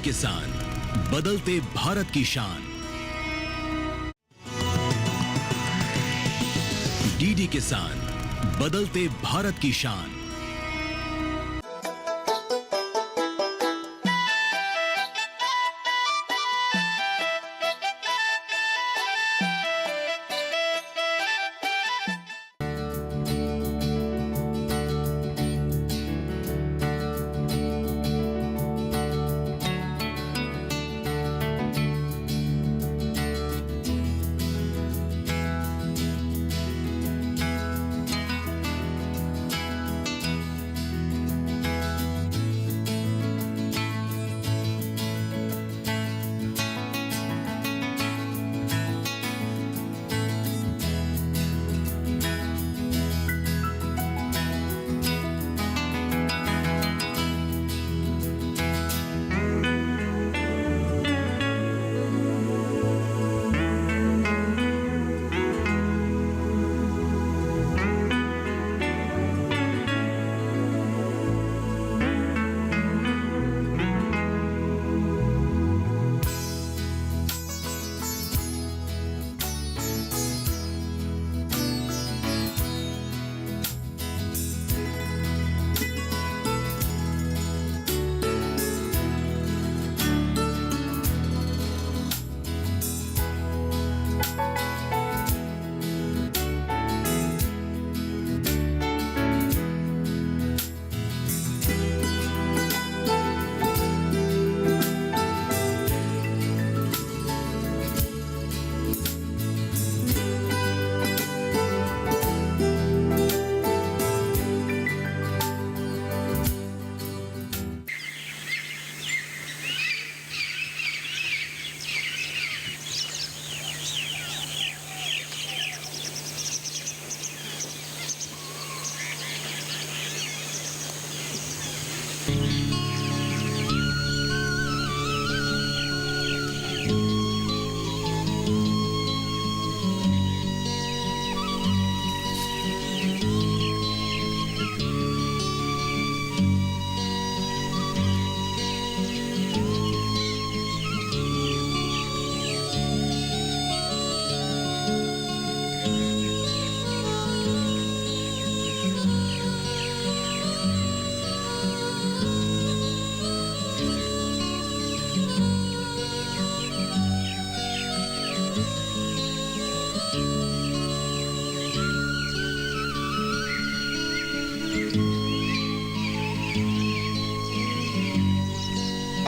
किसान, बदलते भारत की शान। डीडी किसान, बदलते भारत की शान।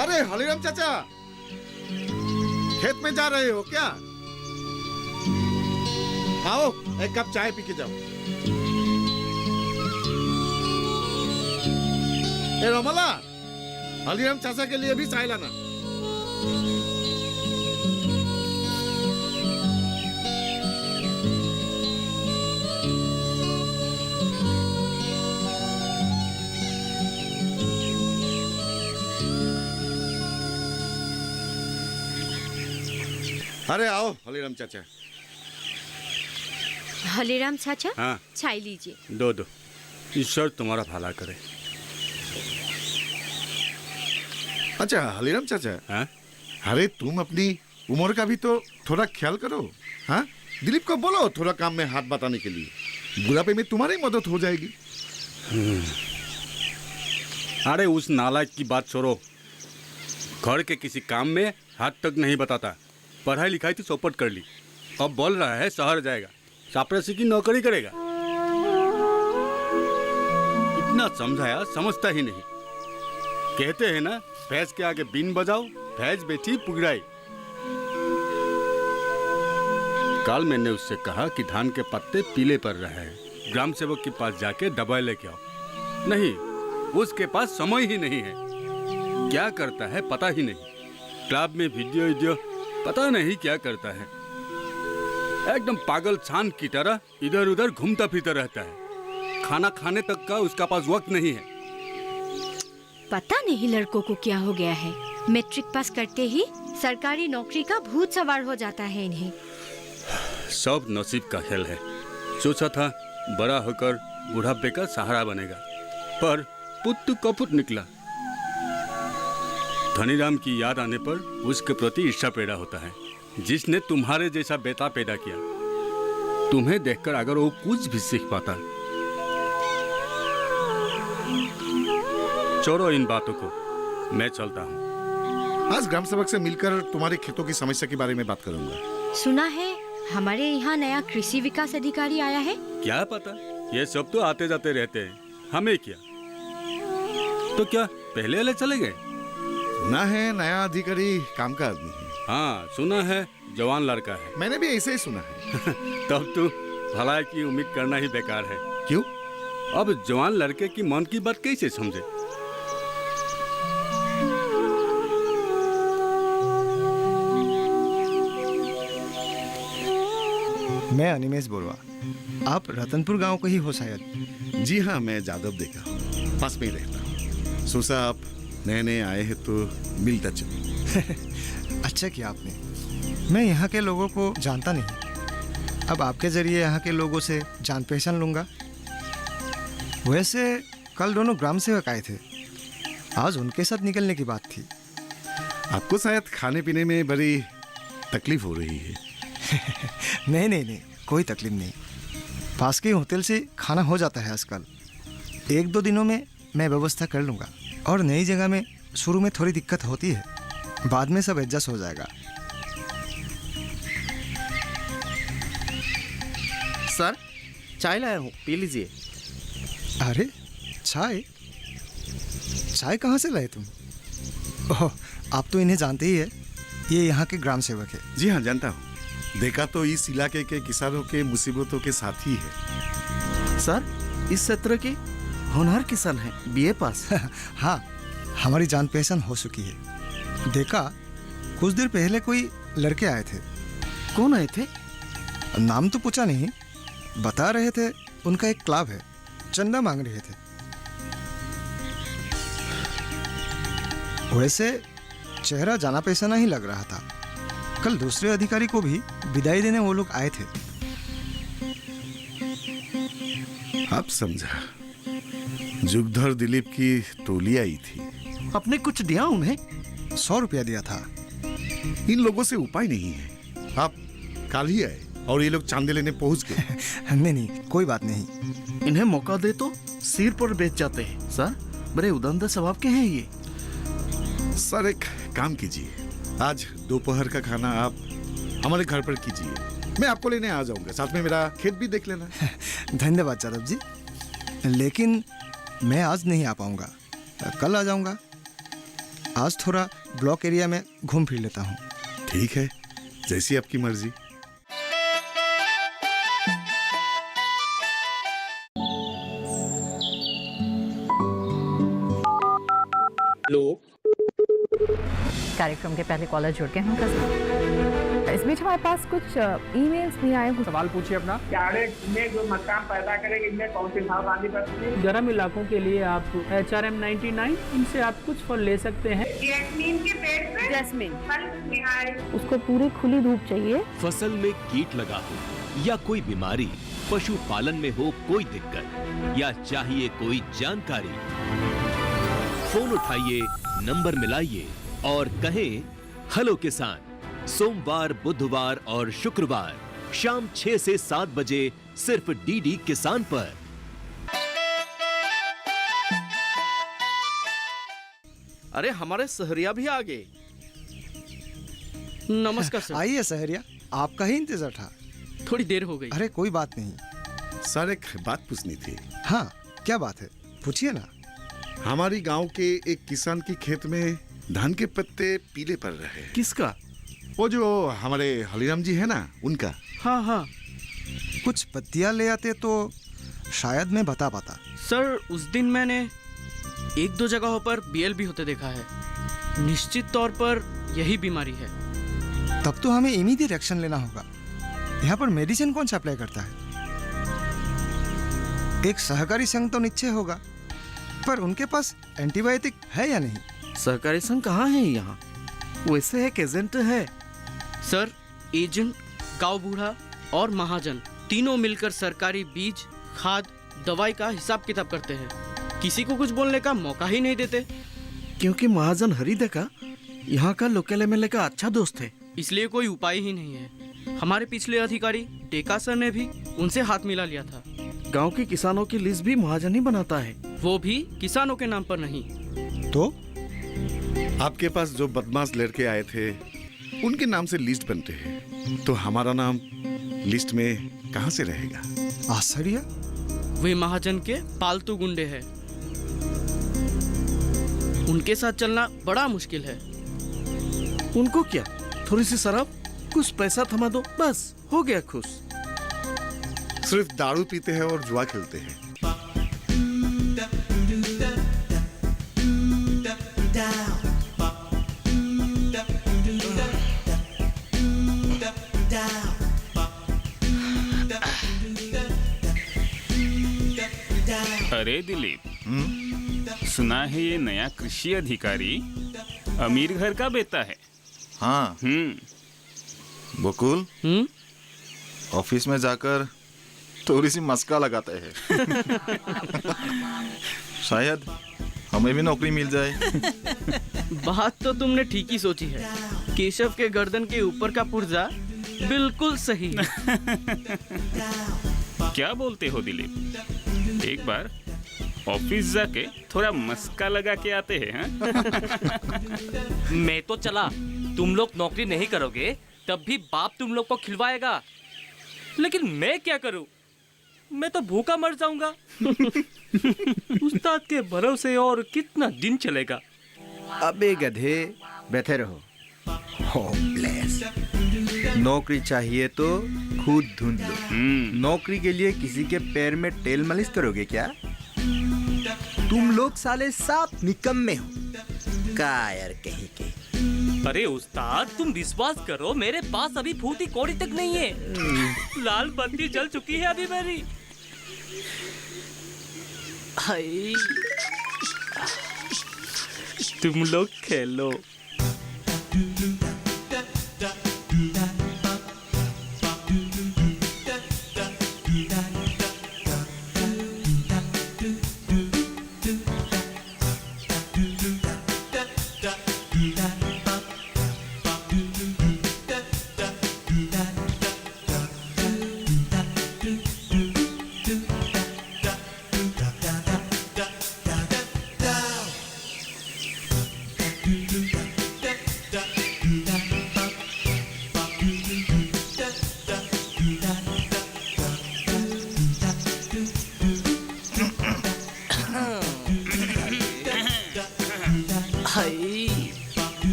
अरे हलीराम चाचा, खेत में जा रहे हो क्या? आओ एक कप चाय पी के जाओ। ए रोमला, हलीराम चाचा के लिए भी चाय लाना। अरे आओ हलीराम चाचा। हलीराम चाचा, हाँ, चाय लीजिए। दो दो, ईश्वर तुम्हारा भला करे। अच्छा हलीराम चाचा, हाँ? अरे तुम अपनी उम्र का भी तो थोड़ा ख्याल करो। हाँ, दिलीप को बोलो थोड़ा काम में हाथ बटाने के लिए, बुढ़ापे में तुम्हारी मदद हो जाएगी। अरे उस नालायक की बात छोड़ो, घर के किसी काम में हाथ तक नहीं बताता। पढ़ाई लिखाई तो चौपट कर ली, अब बोल रहा है शहर जाएगा, चापरासी की नौकरी करेगा। इतना समझाया समझता ही नहीं। कहते हैं ना, भैंस के आगे बीन बजाओ, भैंस बेची पुगड़ाई। कल मैंने उससे कहा कि धान के पत्ते पीले पड़ रहे हैं, ग्राम सेवक के पास जाके दवाई लेके आओ। नहीं, उसके पास समय ही नहीं है। क्या करता है पता ही नहीं। क्लब में वीडियो पता नहीं क्या करता है। एकदम पागल छान की तरह इधर उधर घूमता फिरता रहता है। खाना खाने तक का उसका पास वक्त नहीं है। पता नहीं लड़कों को क्या हो गया है, मैट्रिक पास करते ही सरकारी नौकरी का भूत सवार हो जाता है इन्हें। सब नसीब का खेल है। सोचा था बड़ा होकर बुढ़ापे का सहारा बनेगा, पर पुत्तु कपुत निकला। धनीराम की याद आने पर उसके प्रति ईर्ष्या पैदा होता है, जिसने तुम्हारे जैसा बेटा पैदा किया। तुम्हें देखकर अगर वो कुछ भी सीख पाता। छोड़ो इन बातों को, मैं चलता हूँ। आज ग्राम सेवक से मिलकर तुम्हारे खेतों की समस्या के बारे में बात करूंगा। सुना है हमारे यहाँ नया कृषि विकास अधिकारी आया है। क्या पता, ये सब तो आते जाते रहते हैं, हमें क्या। तो क्या पहले वाले चले गए? सुना है नया अधिकारी काम का आदमी है। हाँ सुना है, जवान लड़का है। मैंने भी ऐसे ही सुना है। तब तो भलाई की उम्मीद करना ही बेकार है। क्यों? अब जवान लड़के की मन की बात कैसे समझे? मैं अनिमेश बोरवा। आप रतनपुर गांव के ही हो शायद। जी हाँ, मैं जादव देखा हूँ, पास में ही रहता हूँ। सोचा आप नए नए आए हैं तो मिलता चलो। अच्छा किया आपने। मैं यहाँ के लोगों को जानता नहीं, अब आपके जरिए यहाँ के लोगों से जान पहचान लूँगा। वैसे कल दोनों ग्राम सेवक आए थे, आज उनके साथ निकलने की बात थी। आपको शायद खाने पीने में बड़ी तकलीफ हो रही है। नहीं, कोई तकलीफ नहीं। पास के होटल से खाना हो जाता है आजकल। 1-2 दिनों में मैं व्यवस्था कर लूँगा। और नई जगह में शुरू में थोड़ी दिक्कत होती है, बाद में सब एडजस्ट हो जाएगा। सर, चाय लाया हूँ, पी लीजिए। अरे चाय कहाँ से लाए तुम? ओह, आप तो इन्हें जानते ही है, ये यहाँ के ग्राम सेवक है। जी हाँ, जानता हूँ। देखा तो इस इलाके के किसानों के मुसीबतों के साथी है। सर, इस क्षेत्र के होनहार किसान हैं, बीए पास। हाँ, हमारी जान पहचान हो चुकी है। देखा, कुछ देर पहले कोई लड़के आए थे। कौन आए थे? नाम तो पूछा नहीं, बता रहे थे उनका एक क्लब है, चंदा मांग रहे थे। वैसे चेहरा जाना पहचाना ही लग रहा था। कल दूसरे अधिकारी को भी विदाई देने वो लोग आए थे। अब समझा, जुगधर दिलीप की टोली आई थी। आपने कुछ दिया उन्हें? 100 रुपया दिया था। इन लोगों से उपाय नहीं है। आप कल ही आए और ये लोग चांदे लेने पहुंच गए। नहीं, कोई बात नहीं। इन्हें मौका दे तो सिर पर बेच जाते हैं। सर, बड़े उदंड स्वभाव के हैं ये। सर, एक काम कीजिए, आज दोपहर का खाना आप हमारे घर पर कीजिए, मैं आपको लेने आ जाऊंगा। साथ में मेरा खेत भी देख लेना। धन्यवाद जादव जी, लेकिन मैं आज नहीं आ पाऊंगा, कल आ जाऊंगा। आज थोड़ा ब्लॉक एरिया में घूम फिर लेता हूँ। ठीक है, जैसी आपकी मर्जी। कार्यक्रम के पहले कॉलर जुड़ गए हैं। इस बीच हमारे पास कुछ ईमेल्स भी आए हैं। सवाल पूछिए अपना। कैडेट में जो मकान पैदा करेंगे, इनमें कौन सी सावधानी बरतनी है? गर्म इलाकों के लिए आप HRM 99 इनसे आप कुछ फल ले सकते हैं। जैस्मीन के पेड़ पे जैस्मिन, फल निहाय। उसको पूरी खुली धूप चाहिए। फसल में कीट लगा हो या कोई बीमारी, पशुपालन में हो कोई दिक्कत या चाहिए कोई जानकारी, फोन उठाइए, नंबर मिलाइए और कहें हेलो किसान। सोमवार, बुधवार और शुक्रवार शाम 6 से 7 बजे सिर्फ डीडी किसान पर। अरे हमारे सहरिया भी आ गए। नमस्कार सर। आइए सहरिया, आपका ही इंतजार था। थोड़ी देर हो गई। अरे कोई बात नहीं। सर, एक बात पूछनी थी। हाँ, क्या बात है, पूछिए ना। हमारी गांव के एक किसान की खेत में धान के पत्ते पीले पड़ रहे हैं। किसका? वो जो हमारे हलीराम जी है ना, उनका। हाँ, कुछ पत्तियां ले आते तो शायद मैं बता पाता। सर, उस दिन मैंने 1-2 जगहों पर BL भी होते देखा है। निश्चित तौर पर यही बीमारी है। तब तो हमें इमीडिएट एक्शन लेना होगा। यहाँ पर मेडिसिन कौन सा अप्लाई करता है? एक सहकारी संघ तो निश्चय होगा, पर उनके पास एंटीबायोटिक है या नहीं? सहकारी संघ कहाँ है यहाँ? वैसे एक एजेंट है। सर, एजेंट, गांव बूढ़ा और महाजन तीनों मिलकर सरकारी बीज, खाद, दवाई का हिसाब किताब करते हैं। किसी को कुछ बोलने का मौका ही नहीं देते। क्योंकि महाजन हरिदा का यहाँ का लोकल एमएलए का अच्छा दोस्त है। इसलिए कोई उपाय ही नहीं है। हमारे पिछले अधिकारी डेका सर ने भी उनसे हाथ मिला लिया था। गांव के किसानों की लिस्ट भी महाजन ही बनाता है। वो भी किसानों के नाम पर नहीं। तो आपके पास जो बदमाश लड़के आए थे उनके नाम से लिस्ट बनते हैं, तो हमारा नाम लिस्ट में कहां से रहेगा? आश्चर्य। वे महाजन के पालतू गुंडे हैं। उनके साथ चलना बड़ा मुश्किल है। उनको क्या, थोड़ी सी शराब, कुछ पैसा थमा दो, बस हो गया खुश। सिर्फ दारू पीते हैं और जुआ खेलते हैं। अरे दिलीप, सुना है ये नया कृषि अधिकारी अमीर घर का बेटा है। हाँ। बकुल, ऑफिस में जाकर थोड़ी सी मस्का लगाते हैं। शायद हमें भी नौकरी मिल जाए। बात तो तुमने ठीक ही सोची है। केशव के गर्दन के ऊपर का पुर्जा बिल्कुल सही है। क्या बोलते हो दिलीप, एक बार ऑफिस जाके थोड़ा मस्का लगा के आते हैं। मैं तो चला, तुम लोग नौकरी नहीं करोगे तब भी बाप तुम लोग को खिलवाएगा, लेकिन मैं क्या करूं, मैं तो भूखा मर जाऊंगा। उस्ताद के भरोसे और कितना दिन चलेगा। अबे गधे, बैठे रहो। होपलेस। नौकरी चाहिए तो खुद ढूंढ लो। नौकरी के लिए किसी के पैर में तेल मालिश करोगे क्या? तुम लोग साले साफ निकम्मे हो, कायर कहीं के। अरे उस्ताद, तुम विश्वास करो, मेरे पास अभी फूटी कौड़ी तक नहीं है। लाल बत्ती जल चुकी है अभी मेरी। हाय, तुम लोग खेलो।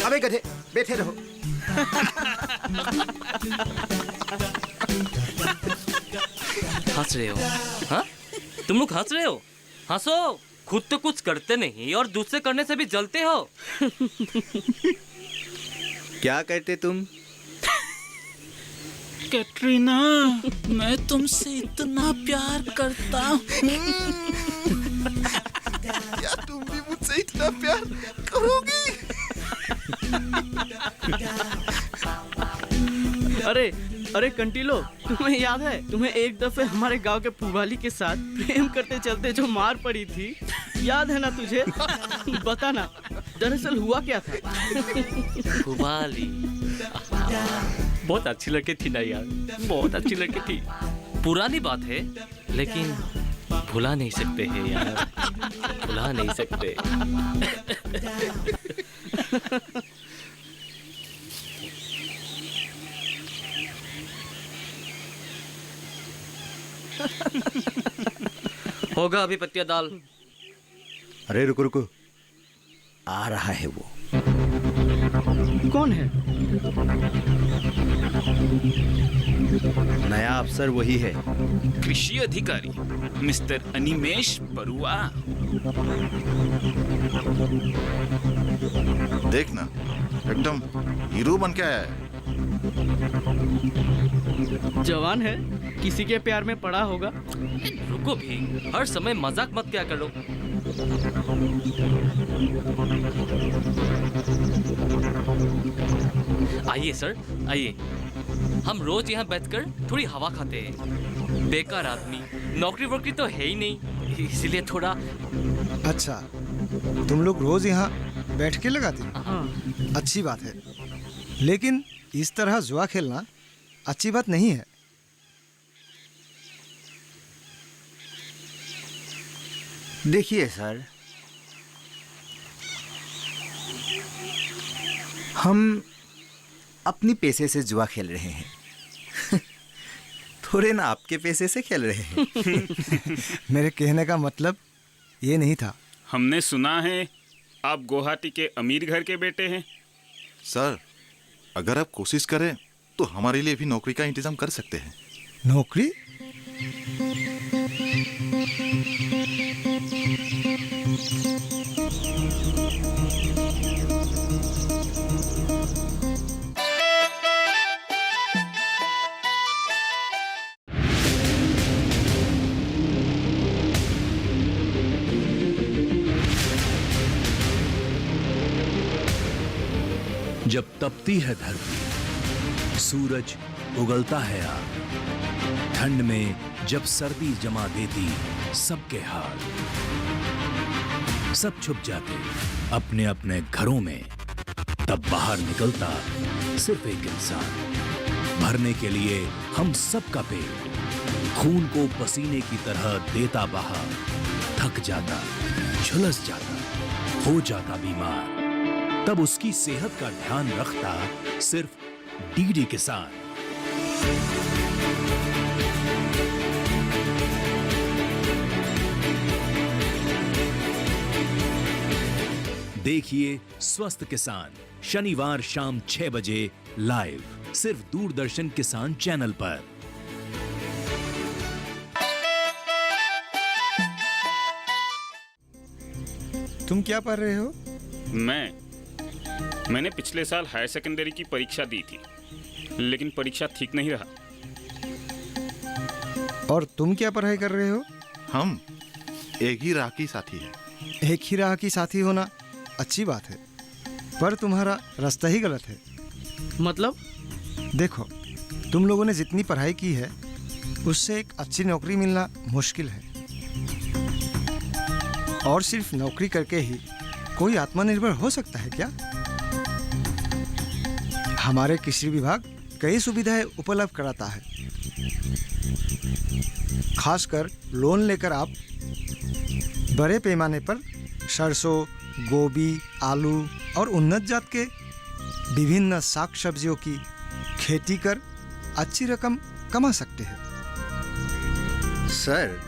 अबे गधे, बैठे रहो। हंस रहे हो? हाँ? तुम लोग हंस रहे हो? हंसो, खुद तो कुछ करते नहीं और दूसरे करने से भी जलते हो। क्या करते तुम? कैटरीना, मैं तुमसे इतना प्यार करता हूँ। क्या तुम भी मुझसे इतना प्यार करोगी? अरे कंटीलो, तुम्हें याद है, तुम्हें एक दफे हमारे गांव के पुवाली के साथ प्रेम करते चलते जो मार पड़ी थी, याद है ना तुझे? बता ना, दरअसल हुआ क्या था? पुवाली बहुत अच्छी लड़की थी ना यार, बहुत अच्छी लड़की थी। पुरानी बात है, लेकिन भुला नहीं सकते हैं यार, भुला नहीं सकते। होगा अभी पत्तिया दाल। अरे रुको रुको, आ रहा है वो। कौन है? नया अफसर वही है, कृषि अधिकारी मिस्टर अनिमेश बरुआ। देखना, एकदम हीरो बन के आया है। जवान है, किसी के प्यार में पड़ा होगा। रुको भी, हर समय मजाक मत क्या करो। आइए सर, आइए। हम रोज यहाँ बैठकर थोड़ी हवा खाते हैं। बेकार आदमी, नौकरी वोकरी तो है ही नहीं, इसलिए थोड़ा। अच्छा, तुम लोग रोज यहाँ बैठ के लगाते हो? अच्छी बात है, लेकिन इस तरह जुआ खेलना अच्छी बात नहीं है। देखिए सर, हम अपनी पैसे से जुआ खेल रहे हैं थोड़े ना आपके पैसे से खेल रहे हैं मेरे कहने का मतलब ये नहीं था। हमने सुना है आप गुवाहाटी के अमीर घर के बेटे हैं। सर, अगर आप कोशिश करें तो हमारे लिए भी नौकरी का इंतजाम कर सकते हैं। नौकरी? जब तपती है धरती, सूरज उगलता है आग, ठंड में जब सर्दी जमा देती सबके हाल, सब छुप जाते अपने अपने घरों में, तब बाहर निकलता सिर्फ एक इंसान, भरने के लिए हम सबका पेट, खून को पसीने की तरह देता बहा, थक जाता, झुलस जाता, हो जाता बीमार, तब उसकी सेहत का ध्यान रखता सिर्फ डीडी किसान। देखिए स्वस्थ किसान शनिवार शाम 6 बजे लाइव सिर्फ दूरदर्शन किसान चैनल पर। तुम क्या पढ़ रहे हो? मैंने पिछले साल हायर सेकेंडरी की परीक्षा दी थी, लेकिन परीक्षा ठीक नहीं रहा। और तुम क्या पढ़ाई कर रहे हो? हम एक ही राह की साथी हैं। एक ही राह की साथी होना अच्छी बात है, पर तुम्हारा रास्ता ही गलत है। मतलब? देखो, तुम लोगों ने जितनी पढ़ाई की है उससे एक अच्छी नौकरी मिलना मुश्किल है, और सिर्फ नौकरी करके ही कोई आत्मनिर्भर हो सकता है क्या? हमारे कृषि विभाग कई सुविधाएं उपलब्ध कराता है, खासकर लोन लेकर आप बड़े पैमाने पर सरसों, गोभी, आलू और उन्नत जात के विभिन्न साग सब्जियों की खेती कर अच्छी रकम कमा सकते हैं। सर,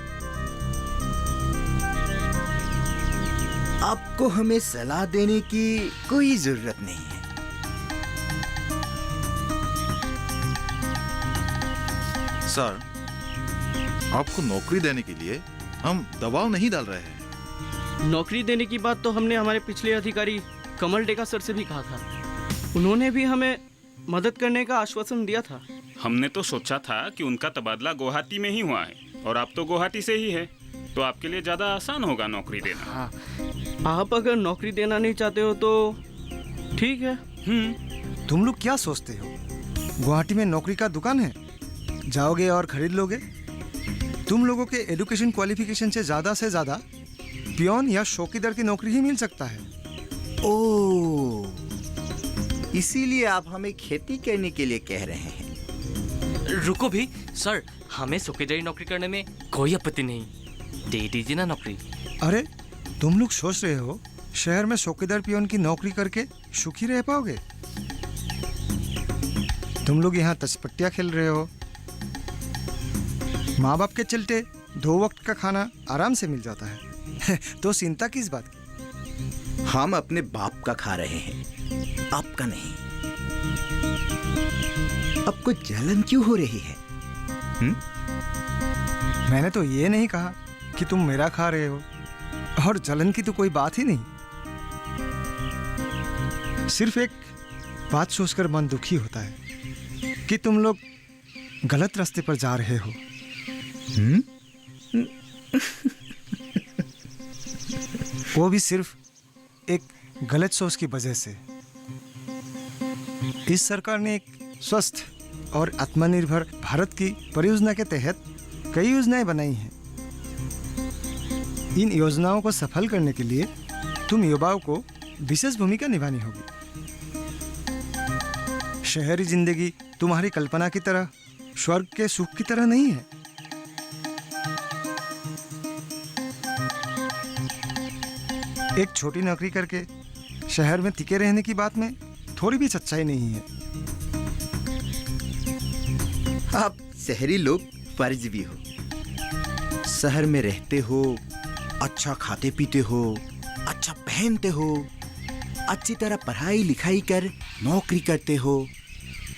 आपको हमें सलाह देने की कोई जरूरत नहीं है। सर, आपको नौकरी देने के लिए हम दबाव नहीं डाल रहे हैं। नौकरी देने की बात तो हमने हमारे पिछले अधिकारी कमल डेका सर से भी कहा था। उन्होंने भी हमें मदद करने का आश्वासन दिया था। हमने तो सोचा था कि उनका तबादला गुवाहाटी में ही हुआ है और आप तो गुवाहाटी से ही है, तो आपके लिए ज़्यादा आसान होगा नौकरी देना। हाँ, आप अगर नौकरी देना नहीं चाहते हो तो ठीक है। तुम लोग क्या सोचते हो, गुवाहाटी में नौकरी का दुकान है, जाओगे और खरीद लोगे? तुम लोगों के एजुकेशन क्वालिफिकेशन से ज़्यादा पियोन या चौकीदार की नौकरी ही मिल सकता है। ओह, इसीलिए आप हमें खेती करने के लिए कह रहे हैं। रुको भी सर, हमें चौकीदारी नौकरी करने में कोई आपत्ति नहीं, दे दीजिए ना नौकरी। अरे, तुम लोग सोच रहे हो शहर में चौकीदार पियोन की नौकरी करके सुखी रह पाओगे? तुम लोग यहाँ तसपट्टियाँ खेल रहे हो, माँ बाप के चलते 2 वक्त का खाना आराम से मिल जाता है तो चिंता किस बात की? हम अपने बाप का खा रहे हैं, आपका नहीं। आपको जलन क्यों हो रही है? मैंने तो ये नहीं कहा कि तुम मेरा खा रहे हो, और जलन की तो कोई बात ही नहीं। सिर्फ एक बात सोचकर मन दुखी होता है कि तुम लोग गलत रास्ते पर जा रहे हो। वो भी सिर्फ एक गलत सोच की वजह से। इस सरकार ने एक स्वस्थ और आत्मनिर्भर भारत की परियोजना के तहत कई योजनाएं बनाई हैं, इन योजनाओं को सफल करने के लिए तुम युवाओं को विशेष भूमिका निभानी होगी। शहरी जिंदगी तुम्हारी कल्पना की तरह स्वर्ग के सुख की तरह नहीं है। एक छोटी नौकरी करके शहर में टिके रहने की बात में थोड़ी भी सच्चाई नहीं है। आप शहरी लोग फर्ज भी हो, शहर में रहते हो, अच्छा खाते पीते हो, अच्छा पहनते हो, अच्छी तरह पढ़ाई लिखाई कर नौकरी करते हो,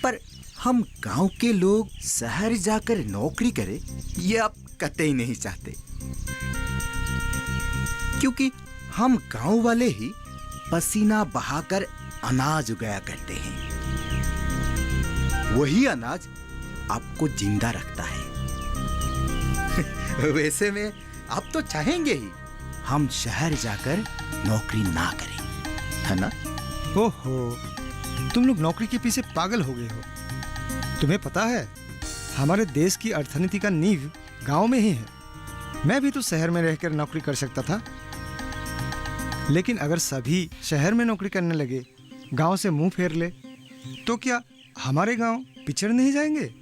पर हम गांव के लोग शहर जाकर नौकरी करें ये आप कतई नहीं चाहते, क्योंकि हम गांव वाले ही पसीना बहाकर अनाज उगाया करते हैं। वही अनाज आपको जिंदा रखता है। वैसे में आप तो चाहेंगे ही हम शहर जाकर नौकरी ना करें, है ना? ओहो, तुम लोग नौकरी के पीछे पागल हो गए हो। तुम्हें पता है हमारे देश की अर्थनीति का नींव गांव में ही है। मैं भी तो शहर में रहकर नौकरी कर सकता था, लेकिन अगर सभी शहर में नौकरी करने लगे, गांव से मुंह फेर ले, तो क्या हमारे गांव पिछड़ नहीं जाएंगे?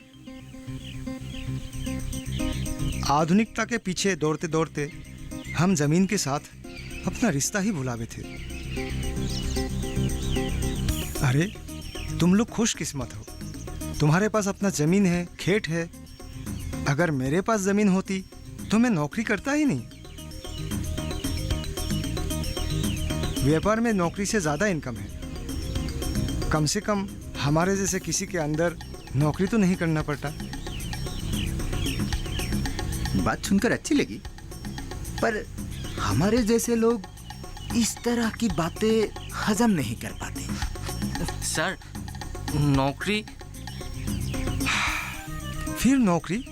आधुनिकता के पीछे दौड़ते दौड़ते हम जमीन के साथ अपना रिश्ता ही भुला बैठे। अरे तुम लोग खुशकिस्मत हो, तुम्हारे पास अपना जमीन है, खेत है। अगर मेरे पास जमीन होती तो मैं नौकरी करता ही नहीं। व्यापार में नौकरी से ज्यादा इनकम है। कम से कम हमारे जैसे किसी के अंदर नौकरी तो नहीं करना पड़ता। बात सुनकर अच्छी लगी, पर हमारे जैसे लोग इस तरह की बातें हजम नहीं कर पाते। सर, नौकरी, फिर नौकरी?